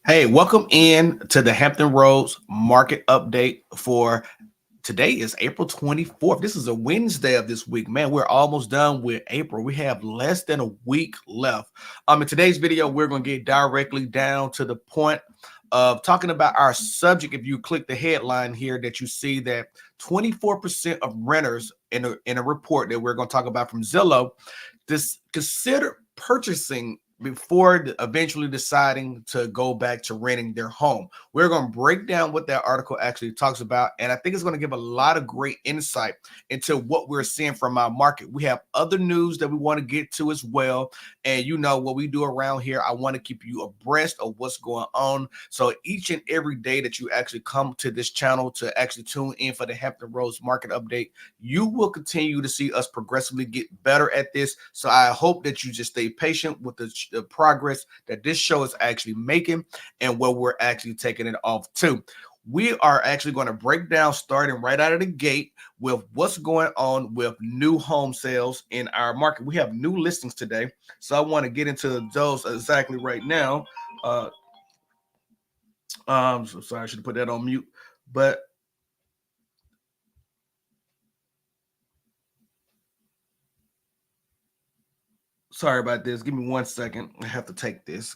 Hey, welcome in to the Hampton Roads Market Update for today is April 24th. This is a Wednesday of this week. Man, we're almost done with April. We have less than a week left. In today's video, we're going to get directly down to the point of talking about our subject. If you click the headline here that you see that 24% of renters in a report that we're going to talk about from Zillow consider purchasing before eventually deciding to go back to renting their home. We're going to break down what that article actually talks about, and I think it's going to give a lot of great insight into what we're seeing from our market. We have other news that we want to get to as well, and you know what we do around here. I want to keep you abreast of what's going on, so each and every day that you actually come to this channel to actually tune in for the Hampton Roads Market Update, you will continue to see us progressively get better at this. So I hope that you just stay patient with the progress that this show is actually making and where we're actually taking it off to. We are actually going to break down starting right out of the gate with what's going on with new home sales in our market. We have new listings today, so I want to get into those exactly right now. So sorry, I should have put that on mute, but sorry about this. Give me 1 second. I have to take this.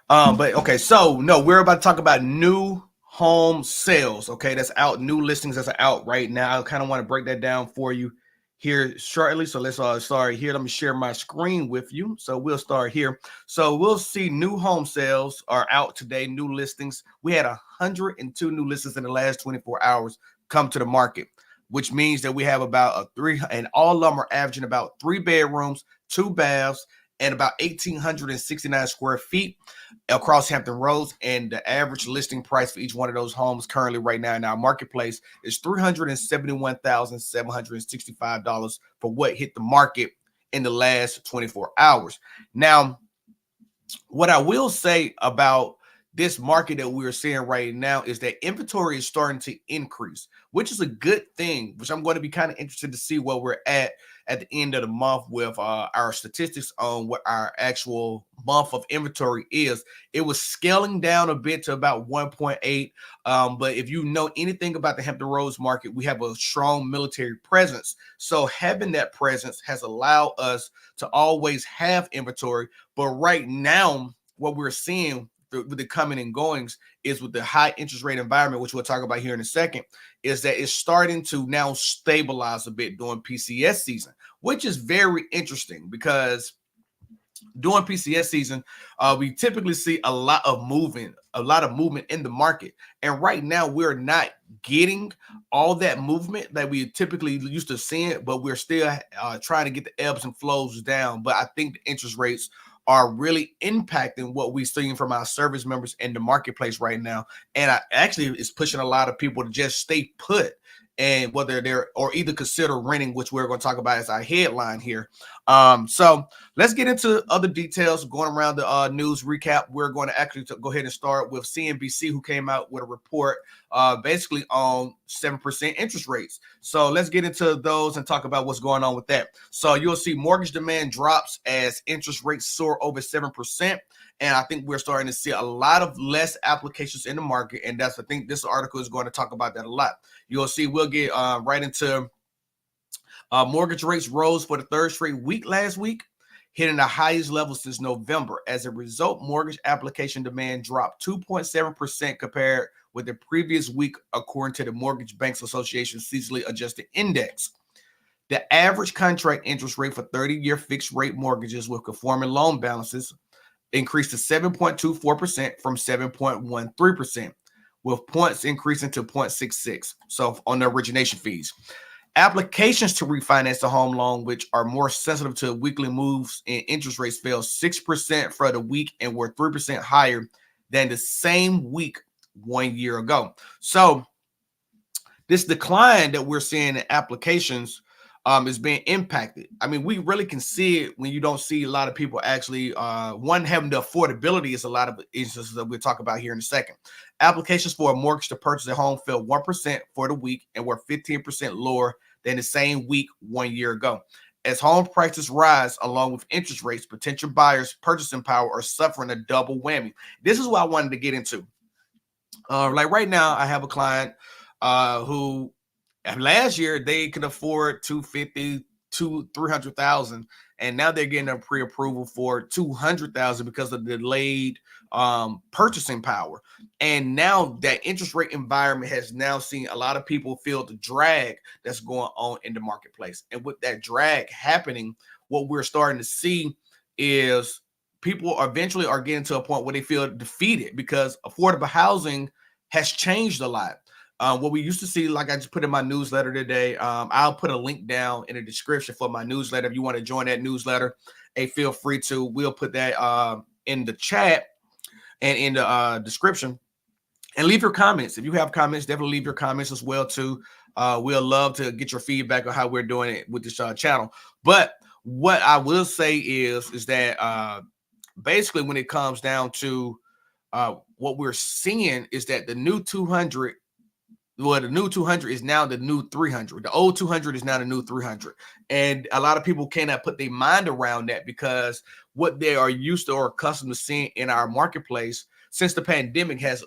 But okay, so no, we're about to talk about new home sales. Okay, that's out, new listings that's out right now. I kind of want to break that down for you here shortly. So let's start here. Let me share my screen with you. So we'll start here. So we'll see new home sales are out today, new listings. We had 102 new listings in the last 24 hours come to the market, which means that we have about and all of them are averaging about 3 bedrooms, 2 baths, and about 1,869 square feet across Hampton Roads. And the average listing price for each one of those homes currently right now in our marketplace is $371,765 for what hit the market in the last 24 hours. Now, what I will say about this market that we're seeing right now is that inventory is starting to increase, which is a good thing, which I'm going to be kind of interested to see where we're at the end of the month with our statistics on what our actual month of inventory is. It was scaling down a bit to about 1.8. But if you know anything about the Hampton Roads market, we have a strong military presence. So having that presence has allowed us to always have inventory. But right now, what we're seeing with the coming and goings is with the high interest rate environment, which we'll talk about here in a second, is that it's starting to now stabilize a bit during PCS season, which is very interesting because during PCS season, we typically see a lot of movement in the market. And right now we're not getting all that movement that we typically used to seeing, but we're still trying to get the ebbs and flows down. But I think the interest rates are really impacting what we're seeing from our service members in the marketplace right now. And I actually it's pushing a lot of people to just stay put, and whether they're or either consider renting, which we're going to talk about as our headline here. So let's get into other details going around the news recap. We're going to actually go ahead and start with CNBC, who came out with a report basically on 7% interest rates. So let's get into those and talk about what's going on with that. So you'll see mortgage demand drops as interest rates soar over 7%. And I think we're starting to see a lot of less applications in the market. And I think this article is going to talk about that a lot. You'll see we'll get right into mortgage rates rose for the third straight week last week, hitting the highest level since November. As a result, mortgage application demand dropped 2.7% compared with the previous week, according to the Mortgage Banks Association seasonally adjusted index. The average contract interest rate for 30-year fixed rate mortgages with conforming loan balances increased to 7.24% from 7.13%, with points increasing to 0.66. So on the origination fees. Applications to refinance a home loan, which are more sensitive to weekly moves in interest rates, fell 6% for the week and were 3% higher than the same week 1 year ago. So this decline that we're seeing in applications is being impacted. I mean, we really can see it when you don't see a lot of people actually, one, having the affordability is a lot of instances that we'll talk about here in a second. Applications for a mortgage to purchase a home fell 1% for the week and were 15% lower than the same week 1 year ago. As home prices rise along with interest rates, potential buyers' purchasing power are suffering a double whammy. This is what I wanted to get into. Like right now, I have a client who last year they could afford 250 to 300,000, and now they're getting a pre-approval for 200,000 because of the delayed purchasing power. And now that interest rate environment has now seen a lot of people feel the drag that's going on in the marketplace. And with that drag happening, what we're starting to see is people eventually are getting to a point where they feel defeated because affordable housing has changed a lot. What we used to see, like I just put in my newsletter today, I'll put a link down in the description for my newsletter. If you want to join that newsletter, hey, feel free to. We'll put that in the chat and in the description. And leave your comments. If you have comments, definitely leave your comments as well too. We'll love to get your feedback on how we're doing it with this channel. But what I will say is that basically when it comes down to what we're seeing is that the new 200, well, the new 200 is now the new 300. The old 200 is now the new 300. And a lot of people cannot put their mind around that because what they are used to or accustomed to seeing in our marketplace since the pandemic has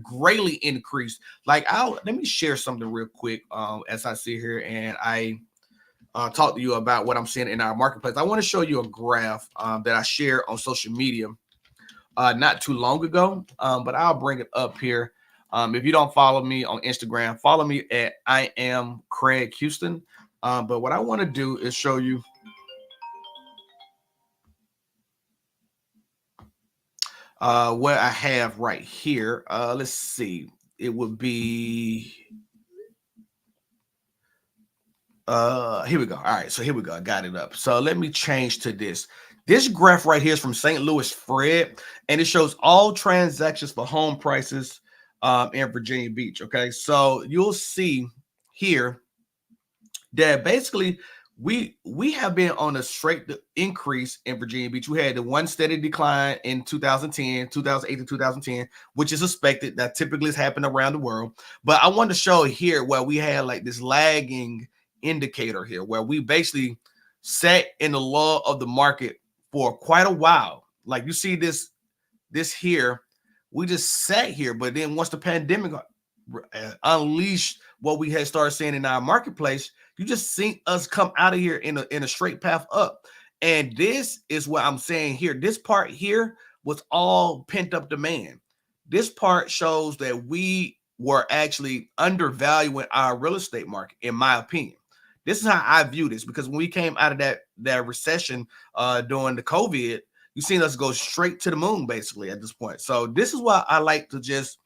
greatly increased. Like, let me share something real quick as I sit here and I talk to you about what I'm seeing in our marketplace. I want to show you a graph that I shared on social media not too long ago, but I'll bring it up here. If you don't follow me on Instagram, follow me at I am Craig Houston. But what I want to do is show you what I have right here. Let's see. It would be here we go. All right, so here we go. I got it up. So let me change to this. This graph right here is from St. Louis Fred, and it shows all transactions for home prices in Virginia Beach. Okay, so you'll see here that basically we have been on a straight increase in Virginia Beach. We had the one steady decline in 2008 to 2010, which is expected. That typically has happened around the world. But I want to show here where we had like this lagging indicator here, where we basically sat in the law of the market for quite a while. Like you see this here, we just sat here, but then once the pandemic unleashed what we had started seeing in our marketplace, you just seen us come out of here in a straight path up. And this is what I'm saying here. This part here was all pent up demand. This part shows that we were actually undervaluing our real estate market, in my opinion. This is how I view this, because when we came out of that recession during the COVID, you've seen us go straight to the moon basically at this point. So this is why I like to just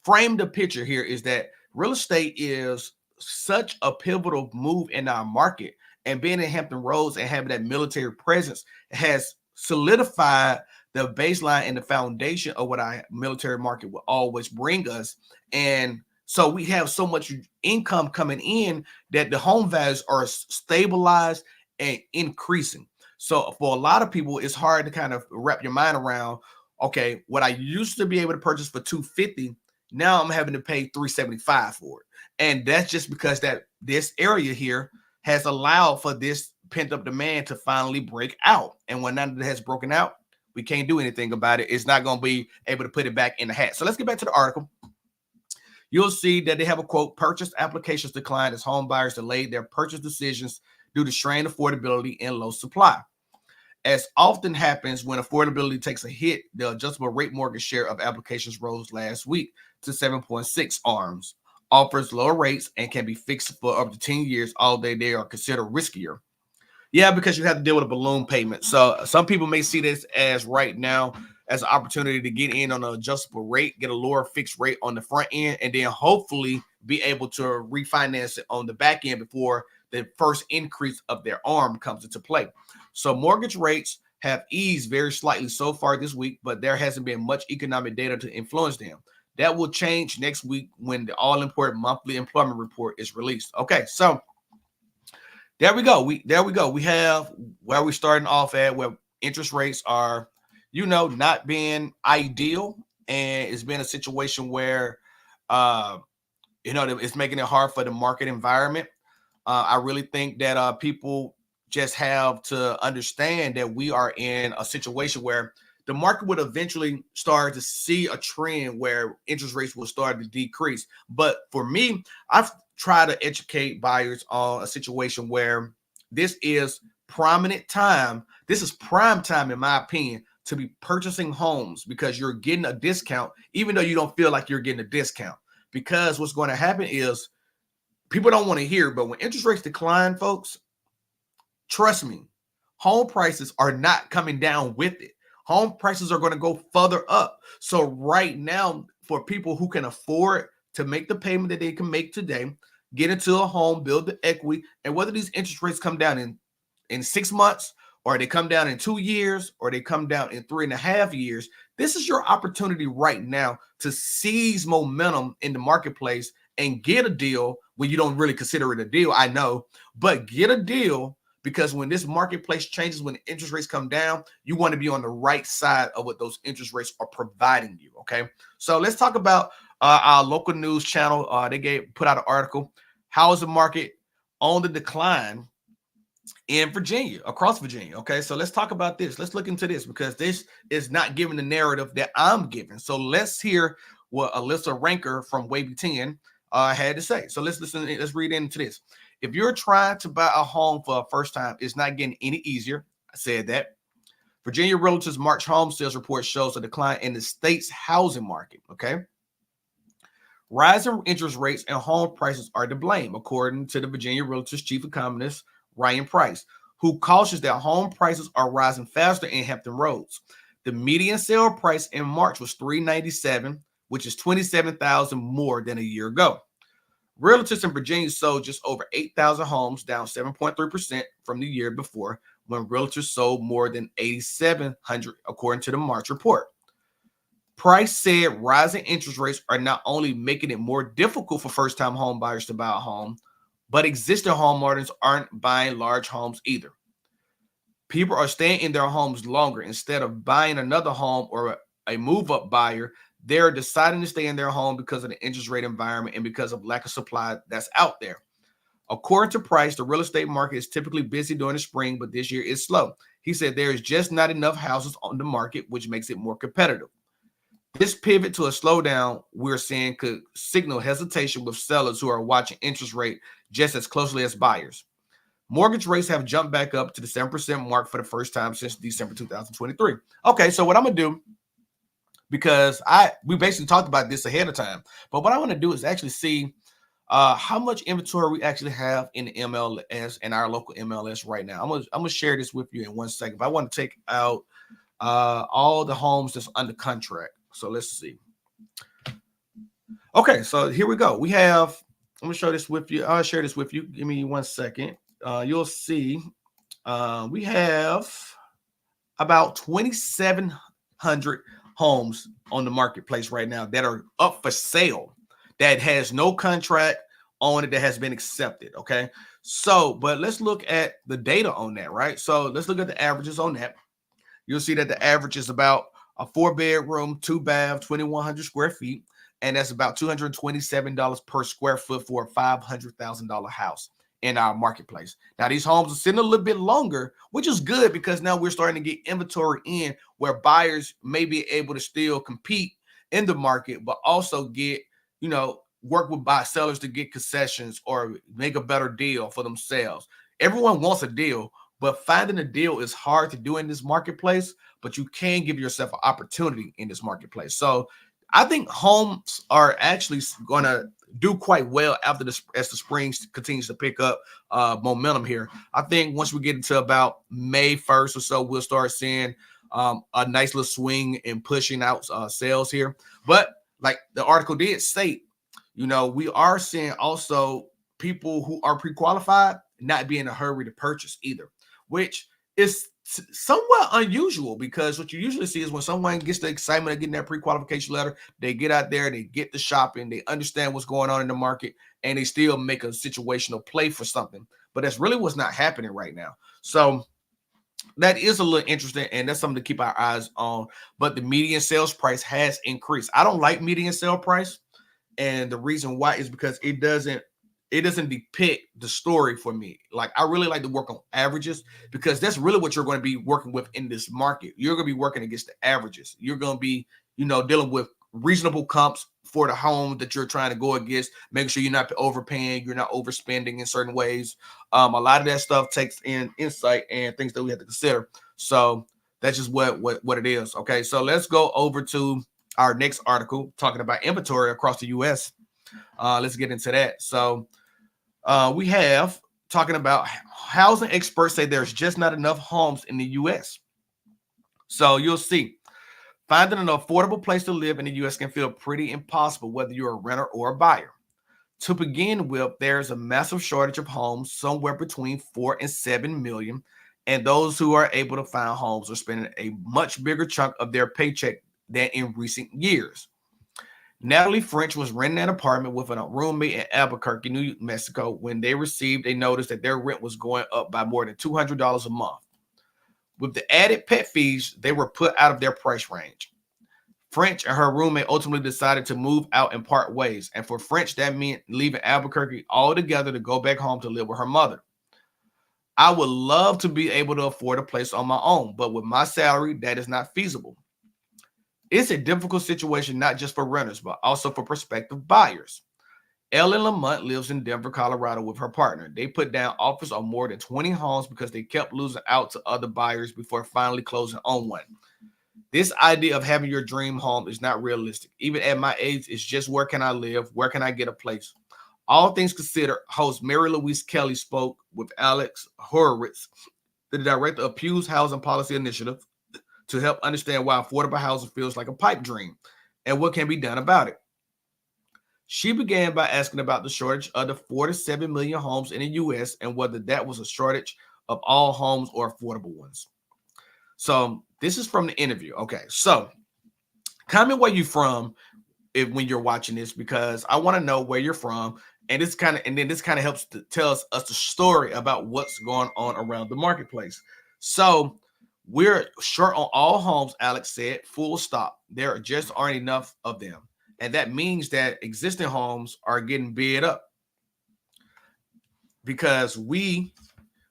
frame the picture here, is that real estate is such a pivotal move in our market, and being in Hampton Roads and having that military presence has solidified the baseline and the foundation of what our military market will always bring us. And so we have so much income coming in that the home values are stabilized and increasing. So for a lot of people, it's hard to kind of wrap your mind around, okay, what I used to be able to purchase for $250, now I'm having to pay $375 for it. And that's just because that this area here has allowed for this pent up demand to finally break out. And when that has broken out, we can't do anything about it. It's not going to be able to put it back in the hat. So let's get back to the article. You'll see that they have a quote: purchase applications declined as home buyers delayed their purchase decisions due to strained affordability and low supply. As often happens when affordability takes a hit, the adjustable rate mortgage share of applications rose last week to 7.6 ARMs, offers lower rates, and can be fixed for up to 10 years, although they are considered riskier. Yeah, because you have to deal with a balloon payment. So some people may see this as right now as an opportunity to get in on an adjustable rate, get a lower fixed rate on the front end, and then hopefully be able to refinance it on the back end before the first increase of their ARM comes into play. So mortgage rates have eased very slightly so far this week, but there hasn't been much economic data to influence them. That will change next week when the all-important monthly employment report is released. Okay, so there we go. We have where we're starting off at, where interest rates are, not being ideal, and it's been a situation where, it's making it hard for the market environment. I really think that people just have to understand that we are in a situation where the market would eventually start to see a trend where interest rates will start to decrease. But for me, I've tried to educate buyers on a situation where this is prominent time. This is prime time, in my opinion, to be purchasing homes because you're getting a discount, even though you don't feel like you're getting a discount. Because what's going to happen is people don't want to hear, but when interest rates decline, folks, trust me, home prices are not coming down with it. Home prices are going to go further up. So right now, for people who can afford to make the payment that they can make today, get into a home, build the equity, and whether these interest rates come down in 6 months, or they come down in 2 years, or they come down in 3.5 years, this is your opportunity right now to seize momentum in the marketplace and get a deal when you don't really consider it a deal. I know, but get a deal, because when this marketplace changes, when the interest rates come down, you want to be on the right side of what those interest rates are providing you. Okay, so let's talk about our local news channel. They put out an article: housing market on the decline in Virginia, across Virginia. Okay, so let's talk about this. Let's look into this, because this is not giving the narrative that I'm giving. So let's hear what Alyssa Ranker from Wavy 10 had to say. So let's listen. Let's read into this. If you're trying to buy a home for a first time, it's not getting any easier. I said that. Virginia Realtors March home sales report shows a decline in the state's housing market. Okay. Rising interest rates and home prices are to blame, according to the Virginia Realtors chief economist, Ryan Price, who cautions that home prices are rising faster in Hampton Roads. The median sale price in March was $397,000, which is $27,000 more than a year ago. Realtors in Virginia sold just over 8,000 homes, down 7.3% from the year before, when realtors sold more than 8,700, according to the March report. Price said rising interest rates are not only making it more difficult for first-time home buyers to buy a home, but existing homeowners aren't buying large homes either. People are staying in their homes longer. Instead of buying another home or a move-up buyer, they're deciding to stay in their home because of the interest rate environment and because of lack of supply that's out there. According to Price, the real estate market is typically busy during the spring, but this year is slow. He said there is just not enough houses on the market, which makes it more competitive. This pivot to a slowdown we're seeing could signal hesitation with sellers who are watching interest rate just as closely as buyers. Mortgage rates have jumped back up to the 7% mark for the first time since December 2023. Okay, so what I'm going to do, because we basically talked about this ahead of time, but what I want to do is actually see how much inventory we actually have in the MLS, in our local MLS right now. I'm gonna share this with you in 1 second. But I want to take out all the homes that's under contract. So let's see. Okay, so here we go. We have, I'm gonna show this with you. I'll share this with you. Give me 1 second. You'll see we have about 2,700 homes on the marketplace right now that are up for sale, that has no contract on it, that has been accepted. Okay, so but let's look at the data on that, right? So let's look at the averages on that. You'll see that the average is about a 4-bedroom, 2-bath, 2,100 square feet, and that's about $227 per square foot for a $500,000 house in our marketplace. Now, these homes are sitting a little bit longer, which is good, because now we're starting to get inventory in where buyers may be able to still compete in the market, but also get, work with buy sellers to get concessions or make a better deal for themselves. Everyone wants a deal, but finding a deal is hard to do in this marketplace, but you can give yourself an opportunity in this marketplace. So I think homes are actually going to do quite well after as the spring continues to pick up momentum here. I think once we get into about May 1st or so, we'll start seeing a nice little swing and pushing out sales here. But like the article did state, we are seeing also people who are pre-qualified not be in a hurry to purchase either, which is somewhat unusual, because what you usually see is when someone gets the excitement of getting that pre-qualification letter, they get out there, they get the shopping, they understand what's going on in the market, and they still make a situational play for something. But that's really what's not happening right now. So that is a little interesting, and that's something to keep our eyes on. But the median sales price has increased. I don't like median sale price, and the reason why is because it doesn't it doesn't depict the story for me. Like, I really like to work on averages because that's really what you're going to be working with in this market. You're going to be working against the averages. You're going to be, dealing with reasonable comps for the home that you're trying to go against. Making sure you're not overpaying, you're not overspending in certain ways. A lot of that stuff takes in insight and things that we have to consider. So that's just what it is. Okay, so let's go over to our next article talking about inventory across the U.S. Let's get into that. So we have talking about housing experts say there's just not enough homes in the U.S. So you'll see, finding an affordable place to live in the U.S. can feel pretty impossible, whether you're a renter or a buyer. To begin with, there's a massive shortage of homes, somewhere between 4 and 7 million. And those who are able to find homes are spending a much bigger chunk of their paycheck than in recent years. Natalie French was renting an apartment with a roommate in Albuquerque, New Mexico, when they received a notice that their rent was going up by more than $200 a month. With the added pet fees, they were put out of their price range. French and her roommate ultimately decided to move out and part ways. And for French, that meant leaving Albuquerque altogether to go back home to live with her mother. I would love to be able to afford a place on my own, but with my salary, that is not feasible. It's a difficult situation, not just for renters, but also for prospective buyers. Ellen Lamont lives in Denver, Colorado with her partner. They put down offers on more than 20 homes because they kept losing out to other buyers before finally closing on one. This idea of having your dream home is not realistic. Even at my age, it's just, where can I live? Where can I get a place? All things considered, host Mary Louise Kelly spoke with Alex Horowitz, the director of Pew's Housing Policy Initiative, to help understand why affordable housing feels like a pipe dream and what can be done about it. She began by asking about the shortage of the 4 to 7 million homes in the U.S. and whether that was a shortage of all homes or affordable ones. So this is from the interview. Okay, so comment where you're from when you're watching this, because I want to know where you're from, and this kind of helps to tell us the story about what's going on around the marketplace. So we're short on all homes, Alex said, full stop. There just aren't enough of them. And that means that existing homes are getting bid up because we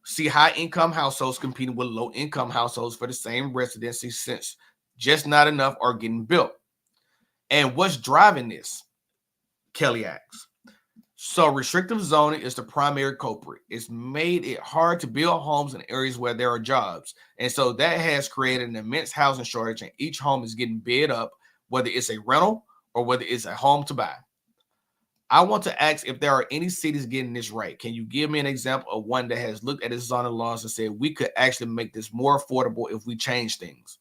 see high-income households competing with low-income households for the same residency, since just not enough are getting built. And what's driving this? Kelly asks. So restrictive zoning is the primary culprit. It's made it hard to build homes in areas where there are jobs. And so that has created an immense housing shortage, and each home is getting bid up, whether it's a rental or whether it's a home to buy. I want to ask if there are any cities getting this right. Can you give me an example of one that has looked at its zoning laws and said, we could actually make this more affordable if we change things?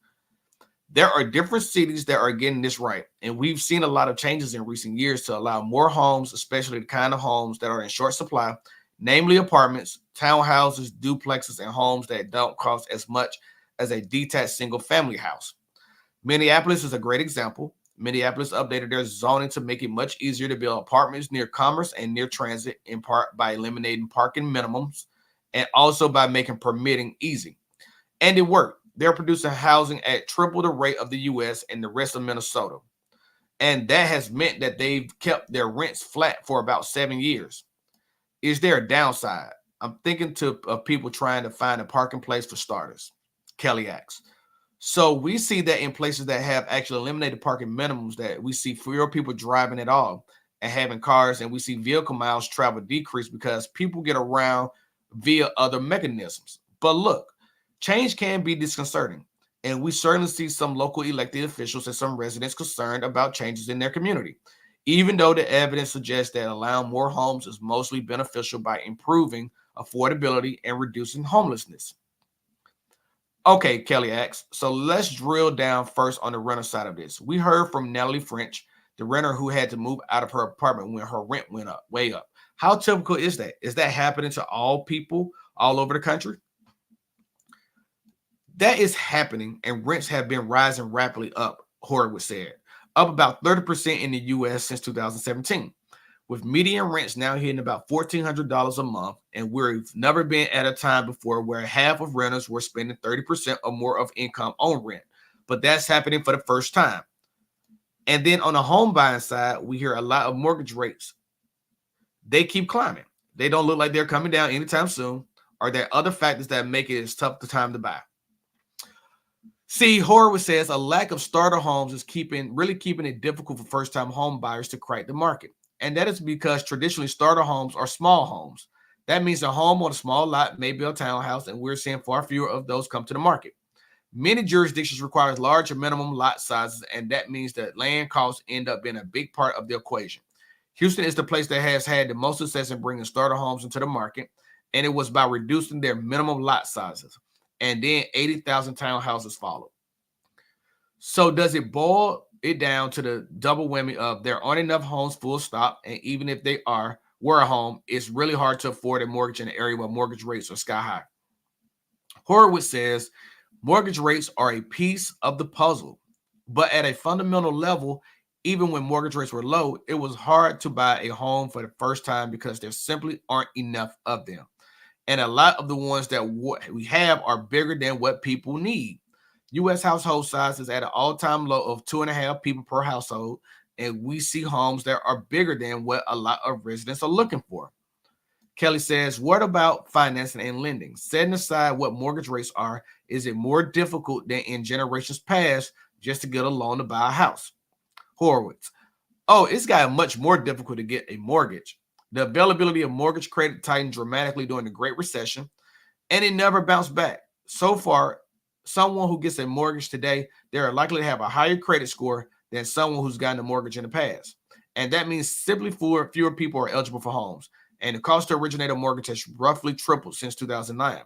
There are different cities that are getting this right, and we've seen a lot of changes in recent years to allow more homes, especially the kind of homes that are in short supply, namely apartments, townhouses, duplexes, and homes that don't cost as much as a detached single-family house. Minneapolis is a great example. Minneapolis updated their zoning to make it much easier to build apartments near commerce and near transit, in part by eliminating parking minimums and also by making permitting easy. And it worked. They're producing housing at triple the rate of the U.S. and the rest of Minnesota. And that has meant that they've kept their rents flat for about 7 years. Is there a downside? I'm thinking of people trying to find a parking place for starters. Kelly asks. So we see that in places that have actually eliminated parking minimums, that we see fewer people driving at all and having cars, and we see vehicle miles travel decrease because people get around via other mechanisms. But look, change can be disconcerting, and we certainly see some local elected officials and some residents concerned about changes in their community, even though the evidence suggests that allowing more homes is mostly beneficial by improving affordability and reducing homelessness. Okay, Kelly asks, so let's drill down first on the renter side of this. We heard from Natalie French, the renter who had to move out of her apartment when her rent went up, way up. How typical is that? Is that happening to all people all over the country? That is happening, and rents have been rising rapidly up, Horowitz said, up about 30% in the U.S. since 2017. With median rents now hitting about $1,400 a month, and we've never been at a time before where half of renters were spending 30% or more of income on rent. But that's happening for the first time. And then on the home buying side, we hear a lot of mortgage rates they keep climbing. They don't look like they're coming down anytime soon. Are there other factors that make it as tough the time to buy? See, Horowitz says a lack of starter homes is really keeping it difficult for first-time home buyers to crack the market. And that is because traditionally starter homes are small homes. That means a home on a small lot may be a townhouse, and we're seeing far fewer of those come to the market. Many jurisdictions require larger minimum lot sizes, and that means that land costs end up being a big part of the equation. Houston is the place that has had the most success in bringing starter homes into the market, and it was by reducing their minimum lot sizes. And then 80,000 townhouses followed. So does it boil it down to the double whammy of there aren't enough homes, full stop, and even if they were a home, it's really hard to afford a mortgage in an area where mortgage rates are sky high. Horowitz says mortgage rates are a piece of the puzzle, but at a fundamental level, even when mortgage rates were low, it was hard to buy a home for the first time because there simply aren't enough of them. And a lot of the ones that we have are bigger than what people need. U.S. household size is at an all-time low of 2.5 people per household, and we see homes that are bigger than what a lot of residents are looking for. Kelly says, what about financing and lending? Setting aside what mortgage rates are, is it more difficult than in generations past just to get a loan to buy a house? Horowitz, oh, it's gotten much more difficult to get a mortgage. The availability of mortgage credit tightened dramatically during the Great Recession, and it never bounced back. So far, someone who gets a mortgage today, they are likely to have a higher credit score than someone who's gotten a mortgage in the past. And that means simply fewer people are eligible for homes. And the cost to originate a mortgage has roughly tripled since 2009.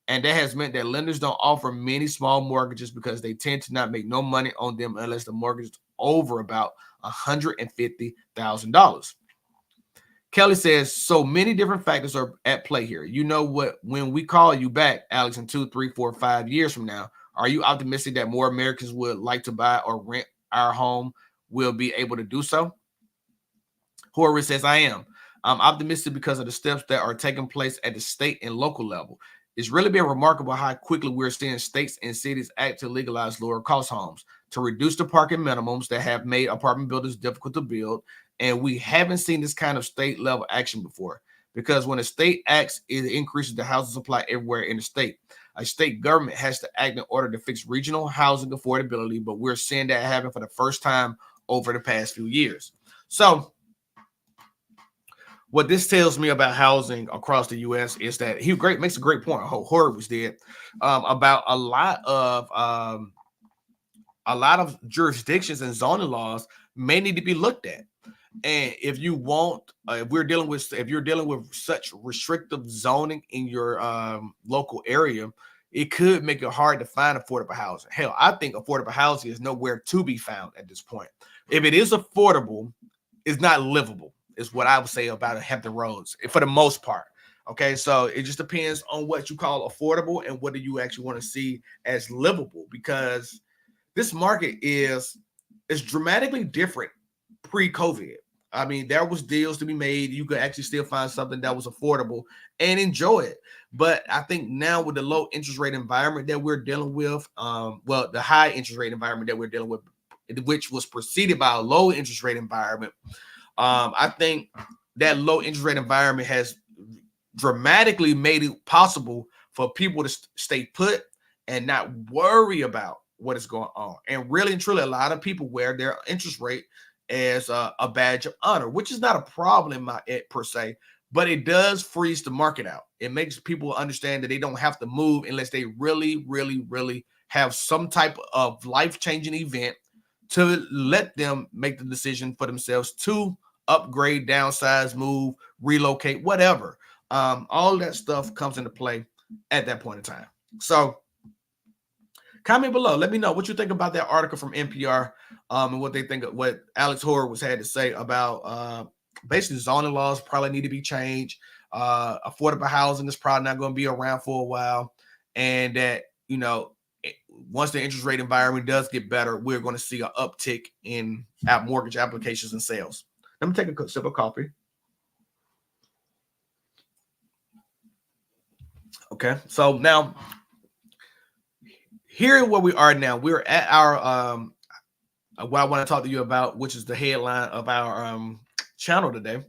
And that has meant that lenders don't offer many small mortgages because they tend to not make no money on them unless the mortgage is over about $150,000. Kelly says, so many different factors are at play here. You know what, when we call you back, Alex, in 2, 3, 4, 5 years from now, are you optimistic that more Americans would like to buy or rent our home will be able to do so? Horowitz says, I am. I'm optimistic because of the steps that are taking place at the state and local level. It's really been remarkable how quickly we're seeing states and cities act to legalize lower cost homes, to reduce the parking minimums that have made apartment buildings difficult to build. And we haven't seen this kind of state level action before, because when a state acts, it increases the housing supply everywhere in the state. A state government has to act in order to fix regional housing affordability, but we're seeing that happen for the first time over the past few years. So what this tells me about housing across the U.S. is that he makes a great point. Horowitz did about a lot of jurisdictions and zoning laws may need to be looked at. And if you want, if you're dealing with such restrictive zoning in your local area, it could make it hard to find affordable housing. Hell, I think affordable housing is nowhere to be found at this point. If it is affordable, it's not livable, is what I would say about Hampton Roads for the most part. Okay, so it just depends on what you call affordable and what do you actually want to see as livable, because this market is dramatically different pre-COVID. I mean, there was deals to be made. You could actually still find something that was affordable and enjoy it. But I think now with the low interest rate environment that we're dealing with, the high interest rate environment that we're dealing with, which was preceded by a low interest rate environment, I think that low interest rate environment has dramatically made it possible for people to stay put and not worry about what is going on. And really and truly, a lot of people wear their interest rate as a badge of honor, which is not a problem per se, but it does freeze the market out. It makes people understand that they don't have to move unless they really, really, really have some type of life-changing event to let them make the decision for themselves to upgrade, downsize, move, relocate, whatever. All that stuff comes into play at that point in time. So comment below. Let me know what you think about that article from NPR and what they think of what Alex Horowitz had to say about basically zoning laws probably need to be changed. Affordable housing is probably not going to be around for a while. And that, once the interest rate environment does get better, we're going to see an uptick in mortgage applications and sales. Let me take a sip of coffee. Okay, so now here where we are now, we're at our what I want to talk to you about, which is the headline of our channel today.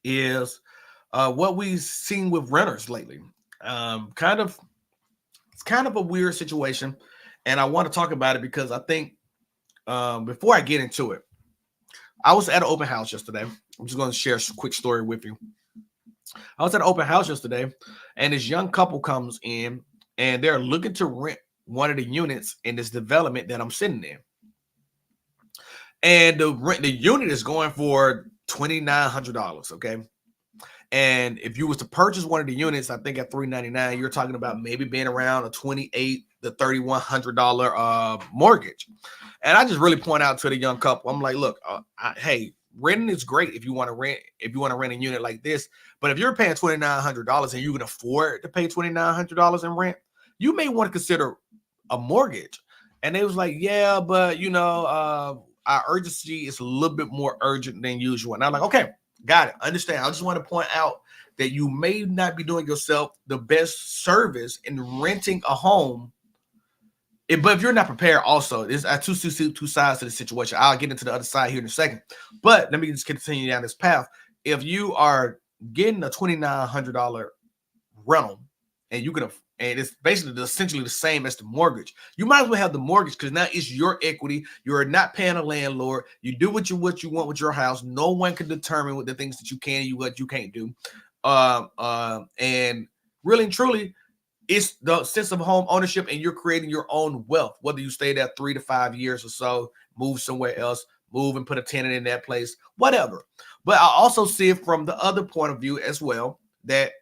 is what we've seen with renters lately. Kind of, it's kind of a weird situation, and I want to talk about it because I think before I get into it, I was at an open house yesterday. I'm just going to share a quick story with you. I was at an open house yesterday, and this young couple comes in, and they're looking to rent one of the units in this development that I'm sitting in. And the unit is going for $2,900. Okay. And if you was to purchase one of the units, I think at $399, you're talking about maybe being around a $2,800 to $3,100 mortgage. And I just really point out to the young couple, I'm like, look, hey, renting is great if you want to rent a unit like this. But if you're paying $2,900 and you can afford to pay $2,900 in rent, you may want to consider a mortgage. And they was like, yeah, but our urgency is a little bit more urgent than usual. And I'm like, okay, got it. Understand. I just want to point out that you may not be doing yourself the best service in renting a home. But if you're not prepared, also, there's two sides to the situation. I'll get into the other side here in a second. But let me just continue down this path. If you are getting a $2,900 rental and and it's basically essentially the same as the mortgage, you might as well have the mortgage because now it's your equity. You're not paying a landlord. You do what you want with your house. No one can determine what the things that you can and what you can't do. And really and truly, it's the sense of home ownership, and you're creating your own wealth, whether you stay there 3 to 5 years or so, move somewhere else, move and put a tenant in that place, whatever. But I also see it from the other point of view as well, that,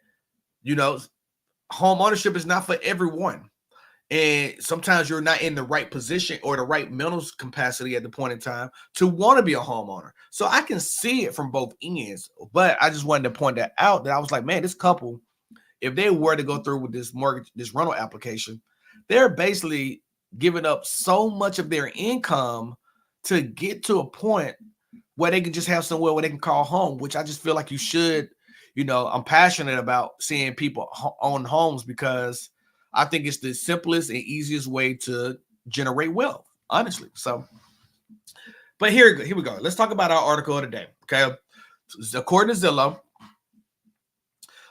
home ownership is not for everyone. And sometimes you're not in the right position or the right mental capacity at the point in time to want to be a homeowner. So I can see it from both ends, but I just wanted to point that out, that I was like, man, this couple, if they were to go through with this mortgage, this rental application, they're basically giving up so much of their income to get to a point where they can just have somewhere where they can call home, which I just feel like you should. I'm passionate about seeing people own homes because I think it's the simplest and easiest way to generate wealth, honestly. So, but here we go. Let's talk about our article of the day. Okay. According to Zillow,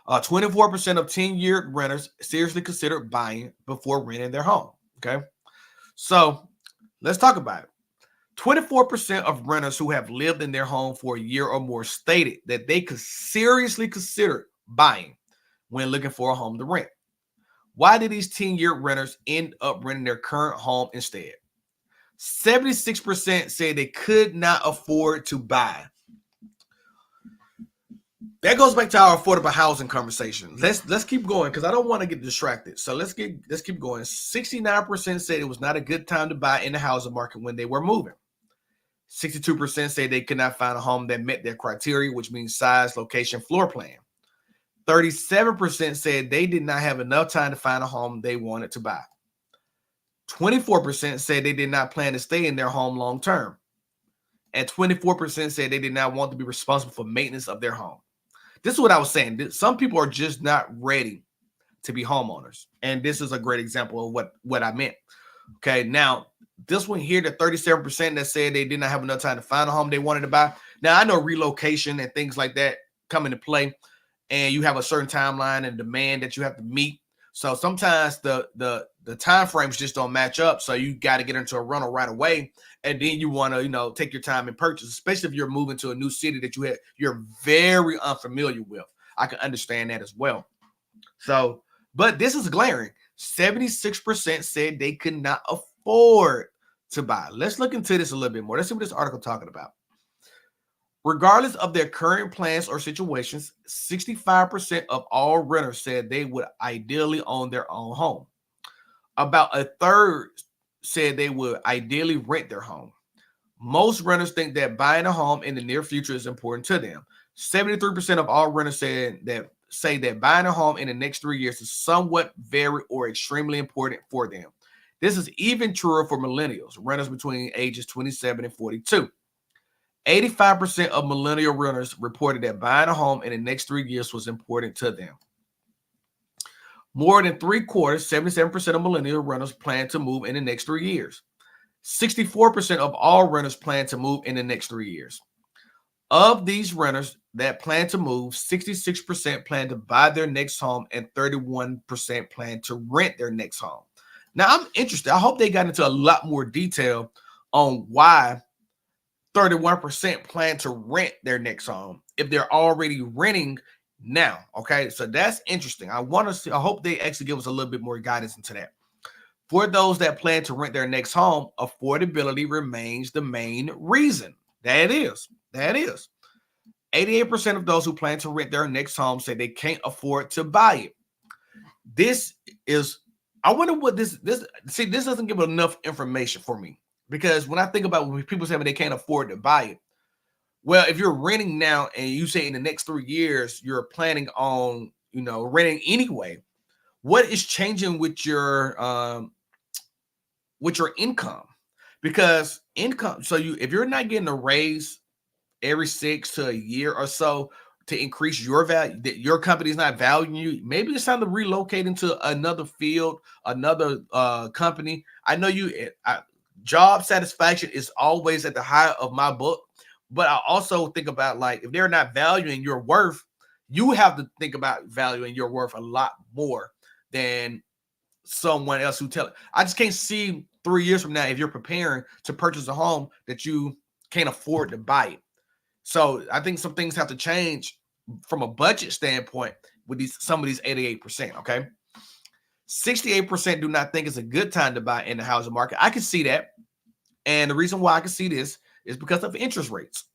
24% of 10-year renters seriously consider buying before renting their home. Okay. So let's talk about it. 24% of renters who have lived in their home for a year or more stated that they could seriously consider buying when looking for a home to rent. Why did these 10-year renters end up renting their current home instead? 76% say they could not afford to buy. That goes back to our affordable housing conversation. Let's keep going because I don't want to get distracted. So let's keep going. 69% said it was not a good time to buy in the housing market when they were moving. 62% say they could not find a home that met their criteria, which means size, location, floor plan. 37% said they did not have enough time to find a home they wanted to buy. 24% said they did not plan to stay in their home long term. And 24% said they did not want to be responsible for maintenance of their home. This is what I was saying. Some people are just not ready to be homeowners. And this is a great example of what I meant. Okay, now this one here, the 37% that said they did not have enough time to find a home they wanted to buy. Now I know relocation and things like that come into play, and you have a certain timeline and demand that you have to meet. So sometimes the time frames just don't match up. So you got to get into a rental right away, and then you want to take your time and purchase, especially if you're moving to a new city that you're very unfamiliar with. I can understand that as well. So, but this is glaring. 76% said they could not afford to buy. Let's look into this a little bit more. Let's see what this article is talking about. Regardless of their current plans or situations, 65% of all renters said they would ideally own their own home. About a third said they would ideally rent their home. Most renters think that buying a home in the near future is important to them. 73% of all renters say that buying a home in the next 3 years is somewhat very or extremely important for them. This is even truer for millennials, renters between ages 27 and 42. 85% of millennial renters reported that buying a home in the next 3 years was important to them. More than 3/4, 77% of millennial renters plan to move in the next 3 years. 64% of all renters plan to move in the next 3 years. Of these renters, that plan to move, 66% plan to buy their next home, and 31% plan to rent their next home. Now, I'm interested. I hope they got into a lot more detail on why 31% plan to rent their next home if they're already renting now. Okay, so that's interesting. I want to see, I hope they actually give us a little bit more guidance into that. For those that plan to rent their next home, affordability remains the main reason. That is. 88% of those who plan to rent their next home say they can't afford to buy it. This is, I wonder what this doesn't give enough information for me, because when I think about when people say they can't afford to buy it, well, if you're renting now and you say in the next 3 years you're planning on, renting anyway, what is changing with your income? Because income, so if you're not getting a raise every 6 to a year or so to increase your value, that your company's not valuing you, maybe it's time to relocate into another field, another company. I know job satisfaction is always at the high of my book, but I also think about, like, if they're not valuing your worth, you have to think about valuing your worth a lot more than someone else who tell it. I just can't see 3 years from now, if you're preparing to purchase a home, that you can't afford to buy it. So I think some things have to change from a budget standpoint with some of these 88%. Okay, 68% do not think it's a good time to buy in the housing market. I can see that, and the reason why I can see this is because of interest rates.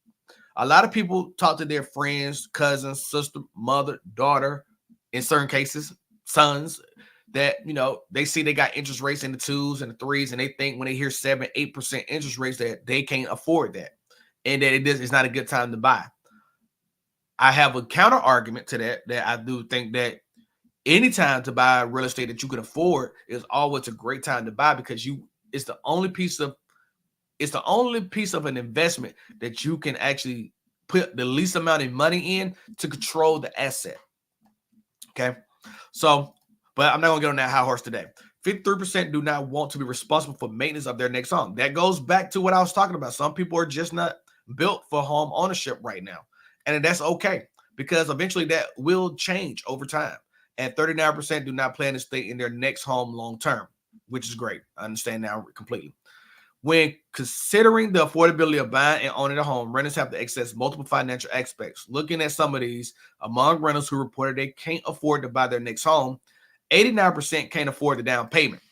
A lot of people talk to their friends, cousins, sister, mother, daughter, in certain cases, sons, that they see they got interest rates in the 2s and the 3s, and they think when they hear 7-8% interest rates that they can't afford that, and that it's not a good time to buy. I have a counter argument to that I do think that any time to buy real estate that you can afford is always a great time to buy, because it's the only piece of an investment that you can actually put the least amount of money in to control the asset. Okay, so, but I'm not gonna get on that high horse today. 53% do not want to be responsible for maintenance of their next home. That goes back to what I was talking about. Some people are just not built for home ownership right now, and that's okay, because eventually that will change over time. And 39% do not plan to stay in their next home long term, which is great. I understand now completely. When considering the affordability of buying and owning a home, renters have to access multiple financial aspects. Looking at some of these, among renters who reported they can't afford to buy their next home, 89% can't afford the down payment.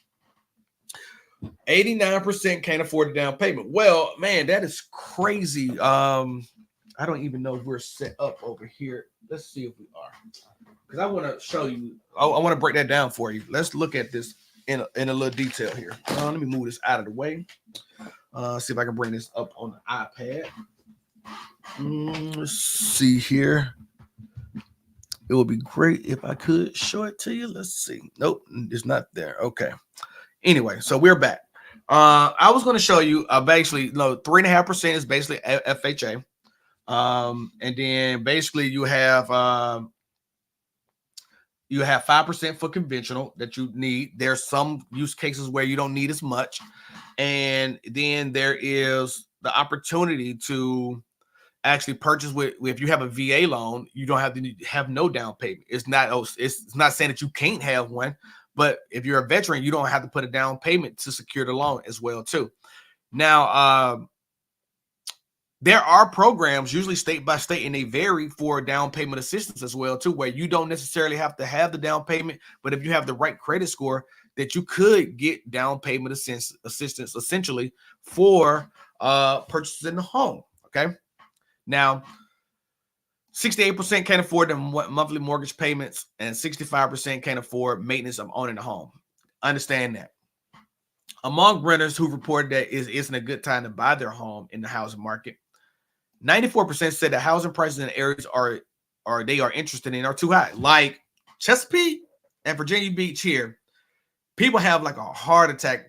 89% can't afford the down payment. Well, man, that is crazy. I don't even know if we're set up over here. Let's see if we are, because I want to show you. I want to break that down for you. Let's look at this in a little detail here. Let me move this out of the way. See if I can bring this up on the iPad. Let's see here. It would be great if I could show it to you. Let's see. Nope, it's not there. Okay. Anyway, so we're back. I was going to show you basically, 3.5% is basically FHA. And then basically you have 5% for conventional that you need. There's some use cases where you don't need as much. And then there is the opportunity to actually purchase with, if you have a VA loan, you don't have to have no down payment. It's not saying that you can't have one, but if you're a veteran, you don't have to put a down payment to secure the loan as well too. Now, there are programs, usually state by state, and they vary, for down payment assistance as well too, where you don't necessarily have to have the down payment, but if you have the right credit score, that you could get down payment assistance essentially for purchasing the home. Okay. Now, 68% can't afford the monthly mortgage payments, and 65% can't afford maintenance of owning a home. Understand that. Among renters who reported that it isn't a good time to buy their home in the housing market, 94% said that housing prices in areas they are interested in are too high. Like Chesapeake and Virginia Beach here, people have like a heart attack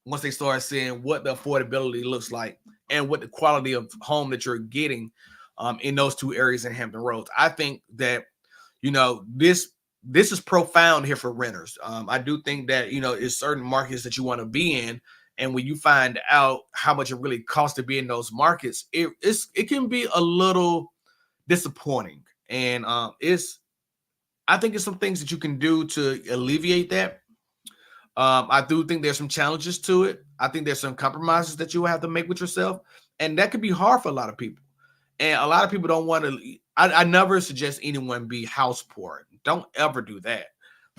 once they start seeing what the affordability looks like and what the quality of home that you're getting in those two areas in Hampton Roads. I think that, this is profound here for renters. I do think that, it's certain markets that you want to be in. And when you find out how much it really costs to be in those markets, it can be a little disappointing. And I think it's some things that you can do to alleviate that. I do think there's some challenges to it. I think there's some compromises that you will have to make with yourself, and that could be hard for a lot of people. And a lot of people don't want to. I never suggest anyone be house poor. Don't ever do that.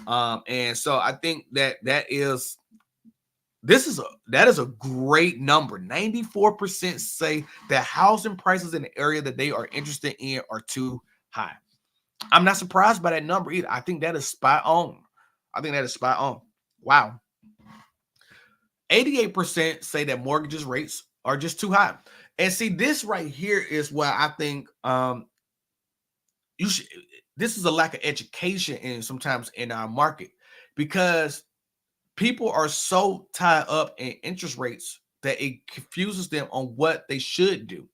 And so I think that is a great number. 94% say that housing prices in the area that they are interested in are too high. I'm not surprised by that number either. I think that is spot on. Wow. 88% say that mortgages rates are just too high. And see, this right here is where I think this is a lack of education in sometimes in our market, because people are so tied up in interest rates that it confuses them on what they should do.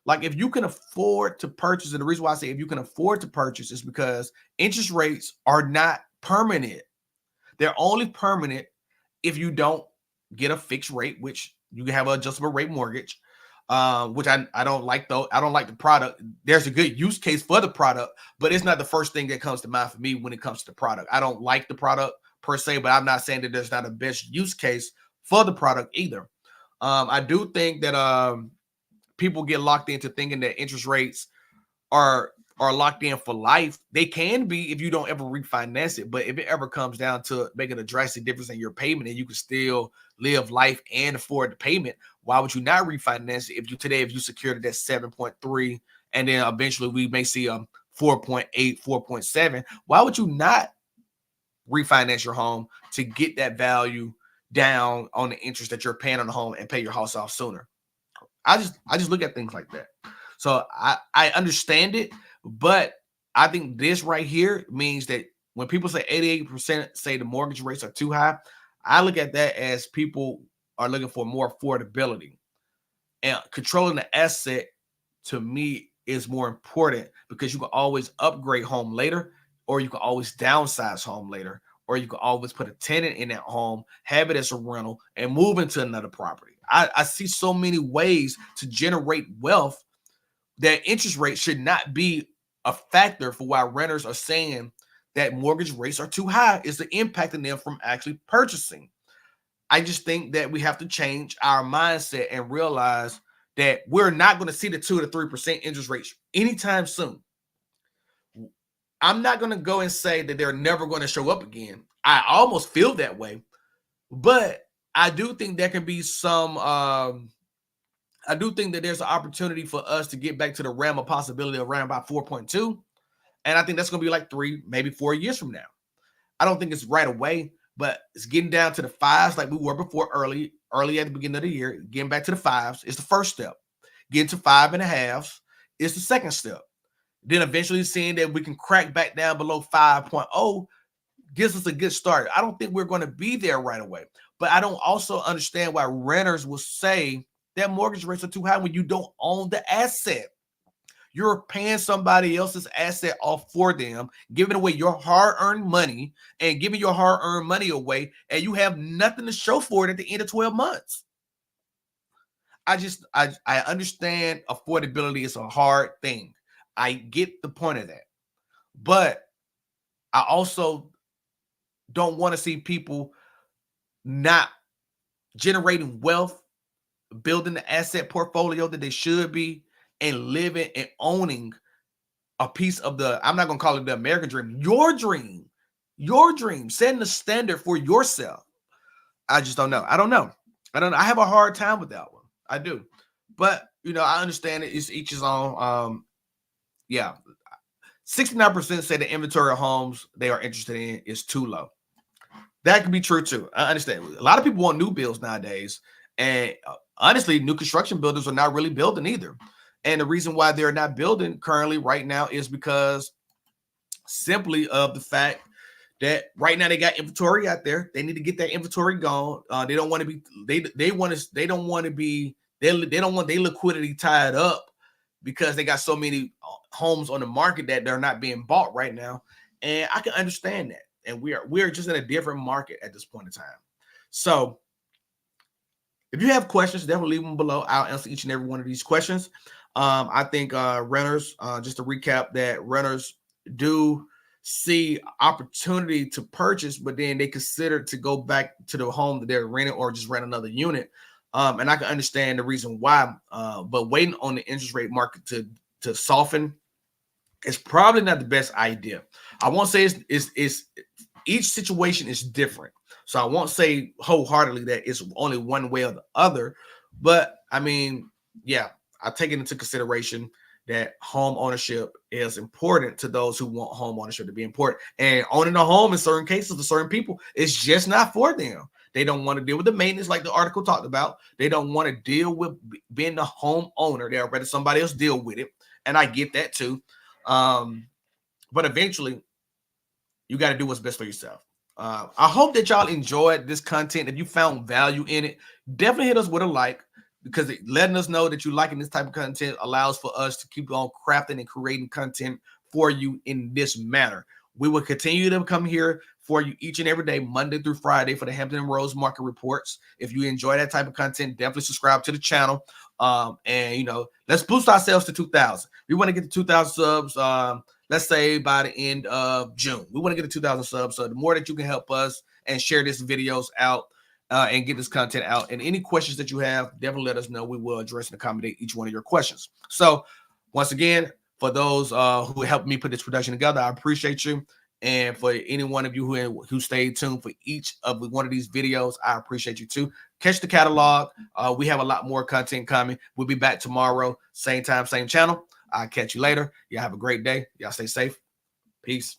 Like, if you can afford to purchase, and the reason why I say if you can afford to purchase is because interest rates are not permanent. They're only permanent if you don't get a fixed rate, which you can have an adjustable rate mortgage, which I don't like though. I don't like the product. There's a good use case for the product, but it's not the first thing that comes to mind for me when it comes to the product. I don't like the product per se, but I'm not saying that there's not a best use case for the product either. I do think that people get locked into thinking that interest rates are locked in for life. They can be if you don't ever refinance it, but if it ever comes down to making a drastic difference in your payment and you can still live life and afford the payment, why would you not refinance it? If you secured it at 7.3 and then eventually we may see a 4.8, 4.7, why would you not refinance your home to get that value down on the interest that you're paying on the home and pay your house off sooner? I just look at things like that. So I understand it, but I think this right here means that when people say 88% say the mortgage rates are too high, I look at that as people are looking for more affordability. And controlling the asset, to me, is more important, because you can always upgrade home later, or you can always downsize home later, or you can always put a tenant in that home, have it as a rental, and move into another property. I see so many ways to generate wealth that interest rates should not be a factor for why renters are saying that mortgage rates are too high, is the impacting them from actually purchasing. I just think that we have to change our mindset and realize that we're not going to see the 2 to 3% interest rates anytime soon. I'm not going to go and say that they're never going to show up again. I almost feel that way, but I do think there can be some I do think that there's an opportunity for us to get back to the realm of possibility around about 4.2. And I think that's going to be like 3, maybe 4 years from now. I don't think it's right away, but it's getting down to the 5s like we were before, early at the beginning of the year. Getting back to the 5s is the first step. Getting to 5.5s is the second step. Then eventually seeing that we can crack back down below 5.0 gives us a good start. I don't think we're going to be there right away, but I don't also understand why renters will say that mortgage rates are too high when you don't own the asset. You're paying somebody else's asset off for them, giving away your hard-earned money and giving your hard-earned money away, and you have nothing to show for it at the end of 12 months. I understand affordability is a hard thing. I get the point of that. But I also don't want to see people not generating wealth, building the asset portfolio that they should be, and living and owning a piece of the, I'm not going to call it the American dream, your dream, setting the standard for yourself. I just don't know. I don't know. I have a hard time with that one. I do. But, I understand it. It's each his own. Yeah. 69% say the inventory of homes they are interested in is too low. That can be true too. I understand. A lot of people want new builds nowadays. And honestly, new construction builders are not really building either. And the reason why they're not building currently right now is because simply of the fact that right now they got inventory out there. They need to get that inventory gone. They don't want to be, they don't want their liquidity tied up because they got so many homes on the market that they're not being bought right now. And I can understand that. And we're just in a different market at this point in time. So if you have questions, definitely leave them below. I'll answer each and every one of these questions. I think renters, just to recap, that renters do see opportunity to purchase, but then they consider to go back to the home that they're renting or just rent another unit. And I can understand the reason why, but waiting on the interest rate market to soften is probably not the best idea. I won't say it's each situation is different. So I won't say wholeheartedly that it's only one way or the other. But I mean, yeah, I take it into consideration that home ownership is important to those who want home ownership to be important. And owning a home in certain cases for certain people is just not for them. They don't want to deal with the maintenance like the article talked about. They don't want to deal with being the home owner. They'd rather somebody else deal with it. And I get that too. But eventually, you got to do what's best for yourself. I hope that y'all enjoyed this content. If you found value in it, definitely hit us with a like, because letting us know that you're liking this type of content allows for us to keep on crafting and creating content for you in this manner. We will continue to come here for you each and every day, Monday through Friday, for the Hampton Roads Market Reports. If you enjoy that type of content, definitely subscribe to the channel. And let's boost ourselves to 2,000. We want to get to 2,000 subs. Let's say by the end of June. We want to get to 2,000 subs. So the more that you can help us and share these videos out and get this content out, and any questions that you have, definitely let us know. We will address and accommodate each one of your questions. So once again, for those who helped me put this production together, I appreciate you. And for any one of you who stayed tuned for each of one of these videos, I appreciate you too. Catch the catalog. We have a lot more content coming. We'll be back tomorrow, same time, same channel. I'll catch you later. Y'all have a great day. Y'all stay safe. Peace.